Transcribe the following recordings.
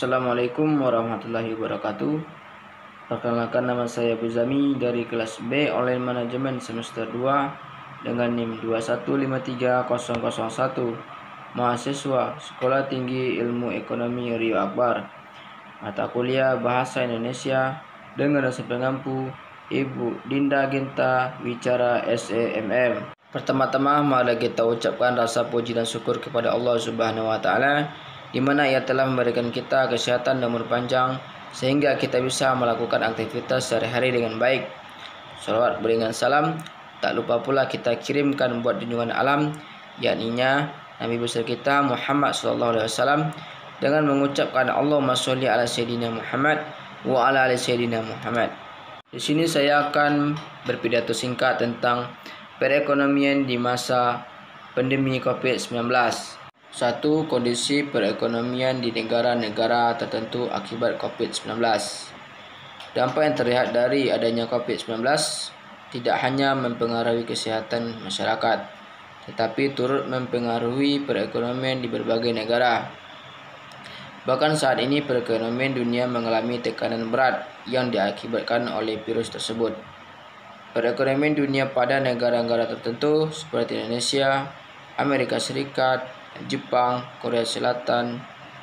Assalamualaikum warahmatullahi wabarakatuh. Perkenalkan, nama saya Buzami dari kelas B Online Manajemen semester 2 dengan NIM 2153001. Mahasiswa Sekolah Tinggi Ilmu Ekonomi Rio Akbar. Mata kuliah Bahasa Indonesia dengan dosen pengampu Ibu Dinda Genta Wicara SEMM. Pertama-tama mari kita ucapkan rasa puji dan syukur kepada Allah Subhanahu wa taala, di mana Ia telah memberikan kita kesehatan dan umur panjang sehingga kita bisa melakukan aktivitas sehari-hari dengan baik. Salawat beriringan salam tak lupa pula kita kirimkan buat junjungan alam, yakninya Nabi besar kita Muhammad SAW, dengan mengucapkan Allahumma sholli ala sayyidina Muhammad wa ala ali sayyidina Muhammad. Di sini saya akan berpidato singkat tentang perekonomian di masa pandemi COVID-19. 1. Kondisi perekonomian di negara-negara tertentu akibat COVID-19. Dampak yang terlihat dari adanya COVID-19 tidak hanya mempengaruhi kesehatan masyarakat, tetapi turut mempengaruhi perekonomian di berbagai negara. Bahkan saat ini perekonomian dunia mengalami tekanan berat yang diakibatkan oleh virus tersebut. Perekonomian dunia pada negara-negara tertentu seperti Indonesia, Amerika Serikat, Jepang, Korea Selatan,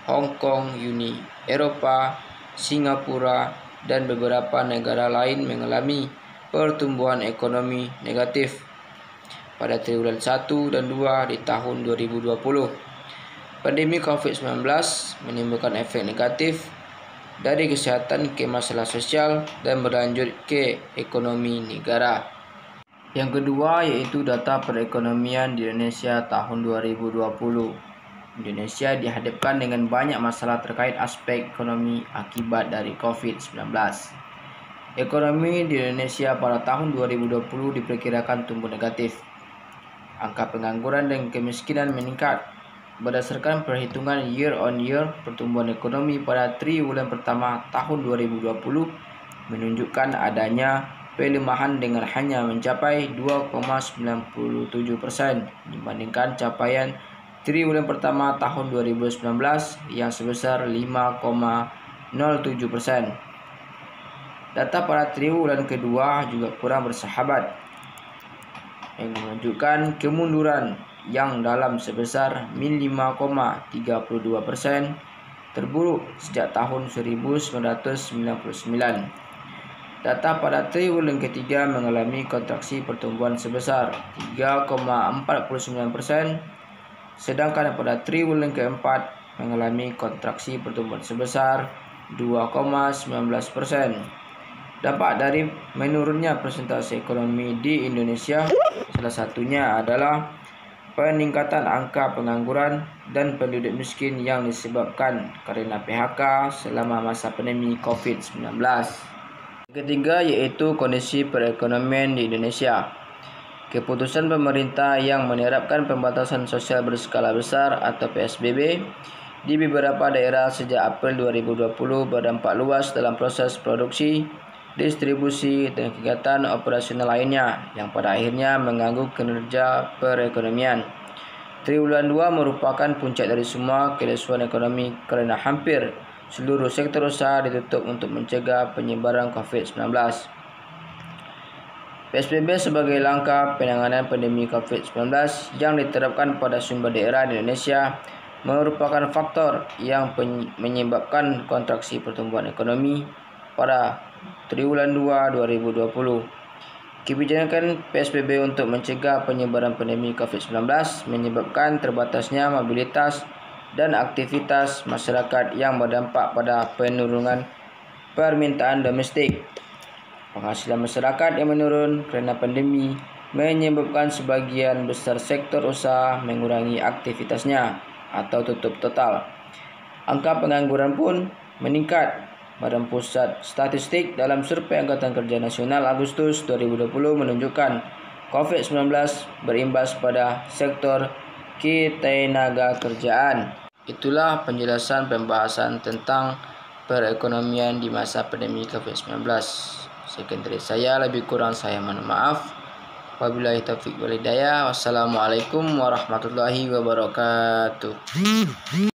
Hong Kong, Uni Eropa, Singapura, dan beberapa negara lain mengalami pertumbuhan ekonomi negatif pada triwulan 1 dan 2 di tahun 2020. Pandemi COVID-19 menimbulkan efek negatif dari kesehatan ke masalah sosial dan berlanjut ke ekonomi negara. Yang kedua yaitu data perekonomian di Indonesia tahun 2020. Indonesia dihadapkan dengan banyak masalah terkait aspek ekonomi akibat dari COVID-19. Ekonomi di Indonesia pada tahun 2020 diperkirakan tumbuh negatif. Angka pengangguran dan kemiskinan meningkat. Berdasarkan perhitungan year on year, pertumbuhan ekonomi pada triwulan pertama tahun 2020 menunjukkan adanya pelemahan dengan hanya mencapai 2,97% dibandingkan capaian triwulan pertama tahun 2019 yang sebesar 5,07%. Data pada triwulan kedua juga kurang bersahabat, yang menunjukkan kemunduran yang dalam sebesar min 5,32%, terburuk sejak tahun 1999. Data pada triwulan ketiga mengalami kontraksi pertumbuhan sebesar 3,49%, sedangkan pada triwulan keempat mengalami kontraksi pertumbuhan sebesar 2,19%. Dampak dari menurunnya persentase ekonomi di Indonesia salah satunya adalah peningkatan angka pengangguran dan penduduk miskin yang disebabkan karena PHK selama masa pandemi COVID-19. Ketiga yaitu kondisi perekonomian di Indonesia. Keputusan pemerintah yang menerapkan pembatasan sosial berskala besar atau PSBB di beberapa daerah sejak April 2020 berdampak luas dalam proses produksi, distribusi, dan kegiatan operasional lainnya yang pada akhirnya mengganggu kinerja perekonomian. Triwulan 2 merupakan puncak dari semua kelesuan ekonomi karena hampir seluruh sektor usaha ditutup untuk mencegah penyebaran COVID-19. PSBB sebagai langkah penanganan pandemi COVID-19 yang diterapkan pada sumber daerah di Indonesia merupakan faktor yang menyebabkan kontraksi pertumbuhan ekonomi pada triwulan 2 2020. Kebijakan PSBB untuk mencegah penyebaran pandemi COVID-19 menyebabkan terbatasnya mobilitas dan aktivitas masyarakat yang berdampak pada penurunan permintaan domestik. Penghasilan masyarakat yang menurun kerana pandemi menyebabkan sebagian besar sektor usaha mengurangi aktivitasnya atau tutup total. Angka pengangguran pun meningkat. Badan Pusat Statistik dalam Survei Angkatan Kerja Nasional Agustus 2020 menunjukkan COVID-19 berimbas pada sektor ketenaga-kerjaan. Itulah penjelasan pembahasan tentang perekonomian di masa pandemi COVID-19. Sekian dari saya, lebih kurang saya mohon maaf. Wabillahi taufiq wal hidayah. Wassalamualaikum warahmatullahi wabarakatuh.